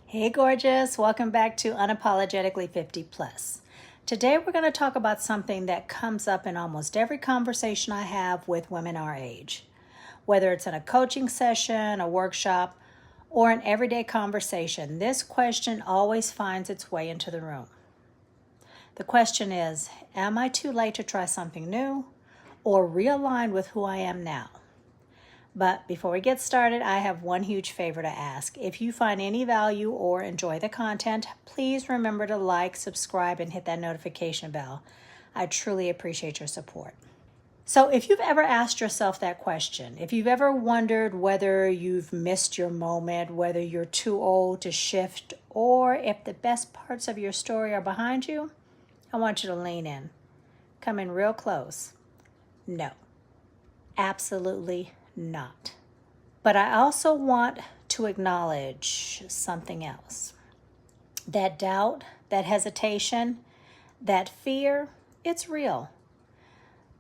Hey gorgeous, welcome back to Unapologetically 50 Plus. Today we're going to talk about something that comes up in almost every conversation I have with women our age. Whether it's in a coaching session, a workshop, or an everyday conversation, this question always finds its way into the room. The question is, am I too late to try something new or realign with who I am now? But before we get started, I have one huge favor to ask. If you find any value or enjoy the content, please remember to like, subscribe, and hit that notification bell. I truly appreciate your support. So if you've ever asked yourself that question, if you've ever wondered whether you've missed your moment, whether you're too old to shift, or if the best parts of your story are behind you, I want you to lean in. Come in real close. No, absolutely not. But I also want to acknowledge something else. That doubt, that hesitation, that fear, it's real.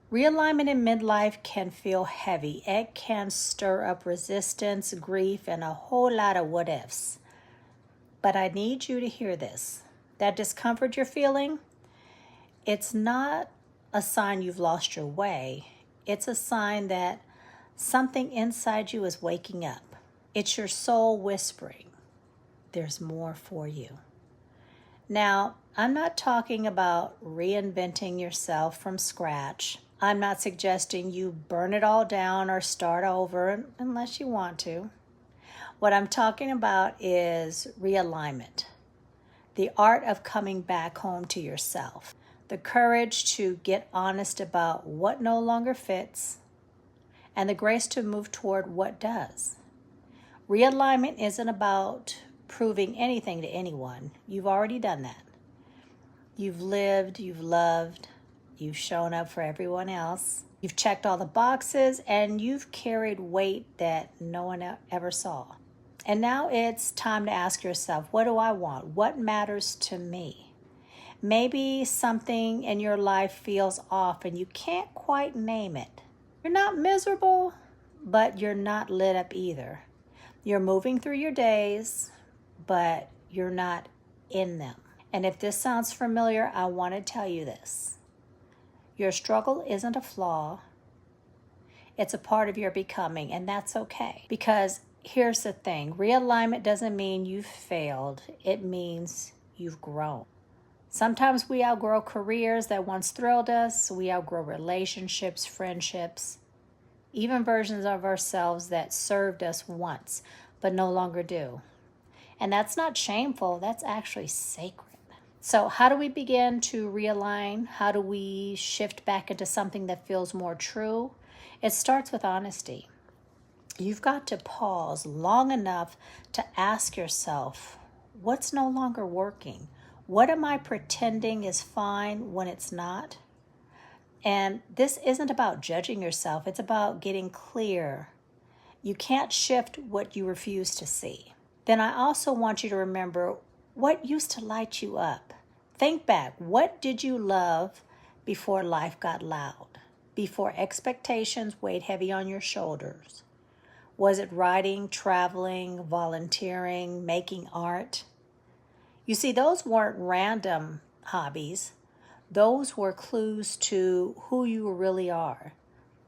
Realignment in midlife can feel heavy. It can stir up resistance, grief, and a whole lot of what ifs. But I need you to hear this. That discomfort you're feeling, it's not a sign you've lost your way. It's a sign that something inside you is waking up. It's your soul whispering, there's more for you. Now, I'm not talking about reinventing yourself from scratch. I'm not suggesting you burn it all down or start over unless you want to. What I'm talking about is realignment, the art of coming back home to yourself, the courage to get honest about what no longer fits, and the grace to move toward what does. Realignment isn't about proving anything to anyone. You've already done that. You've lived, you've loved, you've shown up for everyone else. You've checked all the boxes, and you've carried weight that no one ever saw. And now it's time to ask yourself, what do I want? What matters to me? Maybe something in your life feels off and you can't quite name it. You're not miserable, but you're not lit up either. You're moving through your days, but you're not in them. And if this sounds familiar, I want to tell you this. Your struggle isn't a flaw. It's a part of your becoming, and that's okay. Because here's the thing. Realignment doesn't mean you've failed. It means you've grown. Sometimes we outgrow careers that once thrilled us. We outgrow relationships, friendships, even versions of ourselves that served us once, but no longer do. And that's not shameful, that's actually sacred. So how do we begin to realign? How do we shift back into something that feels more true? It starts with honesty. You've got to pause long enough to ask yourself, what's no longer working? What am I pretending is fine when it's not? And this isn't about judging yourself. It's about getting clear. You can't shift what you refuse to see. Then I also want you to remember what used to light you up. Think back. What did you love before life got loud? Before expectations weighed heavy on your shoulders? Was it writing, traveling, volunteering, making art? You see, those weren't random hobbies. Those were clues to who you really are.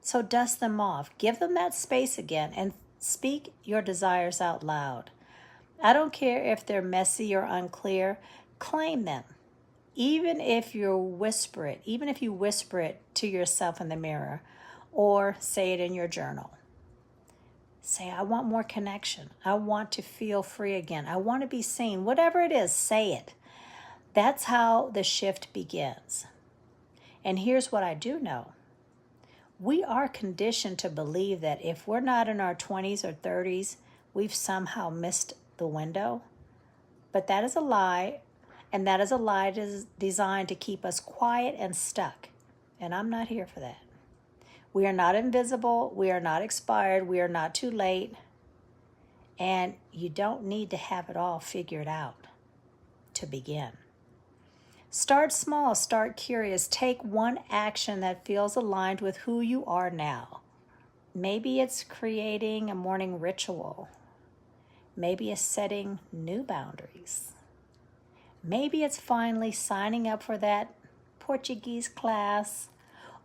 So dust them off. Give them that space again and speak your desires out loud. I don't care if they're messy or unclear. Claim them. Even if you whisper it to yourself in the mirror or say it in your journal. Say, I want more connection. I want to feel free again. I want to be seen. Whatever it is, say it. That's how the shift begins. And here's what I do know. We are conditioned to believe that if we're not in our 20s or 30s, we've somehow missed the window. But that is a lie, and that is a lie designed to keep us quiet and stuck. And I'm not here for that. We are not invisible. We are not expired. We are not too late. And you don't need to have it all figured out to begin. Start small, start curious. Take one action that feels aligned with who you are now. Maybe it's creating a morning ritual. Maybe it's setting new boundaries. Maybe it's finally signing up for that Portuguese class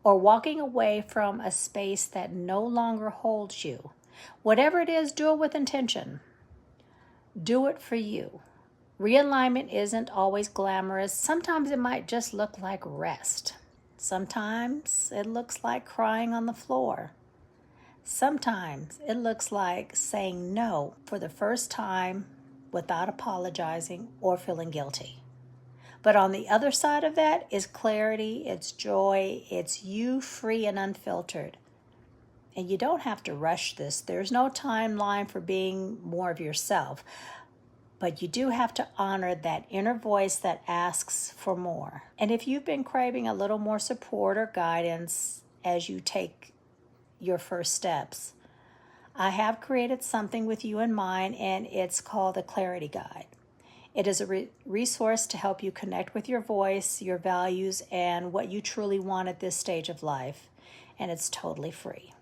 or walking away from a space that no longer holds you. Whatever it is, do it with intention. Do it for you. Realignment isn't always glamorous. Sometimes it might just look like rest. Sometimes it looks like crying on the floor. Sometimes it looks like saying no for the first time without apologizing or feeling guilty. But on the other side of that is clarity, it's joy, it's you free and unfiltered. And you don't have to rush this. There's no timeline for being more of yourself. But you do have to honor that inner voice that asks for more. And if you've been craving a little more support or guidance as you take your first steps, I have created something with you in mind, and it's called the Clarity Guide. It is a resource to help you connect with your voice, your values, and what you truly want at this stage of life. And it's totally free.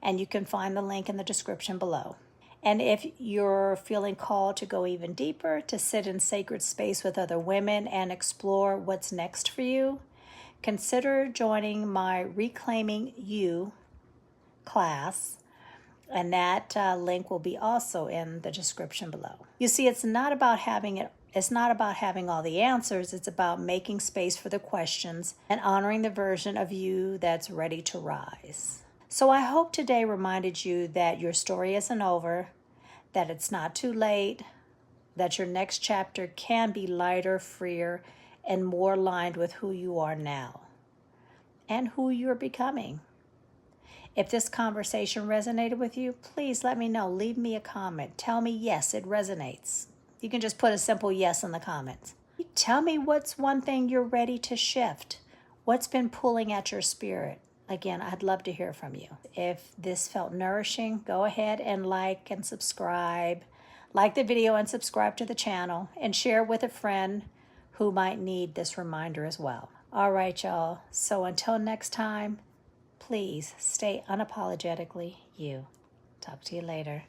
And you can find the link in the description below. And if you're feeling called to go even deeper, to sit in sacred space with other women and explore what's next for you, consider joining my Reclaiming You class. And that link will be also in the description below. You see, it's not about having all the answers. It's about making space for the questions and honoring the version of you that's ready to rise. So I hope today reminded you that your story isn't over, that it's not too late, that your next chapter can be lighter, freer, and more aligned with who you are now and who you're becoming. If this conversation resonated with you, please let me know. Leave me a comment. Tell me, yes, it resonates. You can just put a simple yes in the comments. Tell me what's one thing you're ready to shift. What's been pulling at your spirit? Again, I'd love to hear from you. If this felt nourishing, go ahead and like and subscribe. Like the video and subscribe to the channel, and share with a friend who might need this reminder as well. All right, y'all. So until next time, please stay unapologetically you. Talk to you later.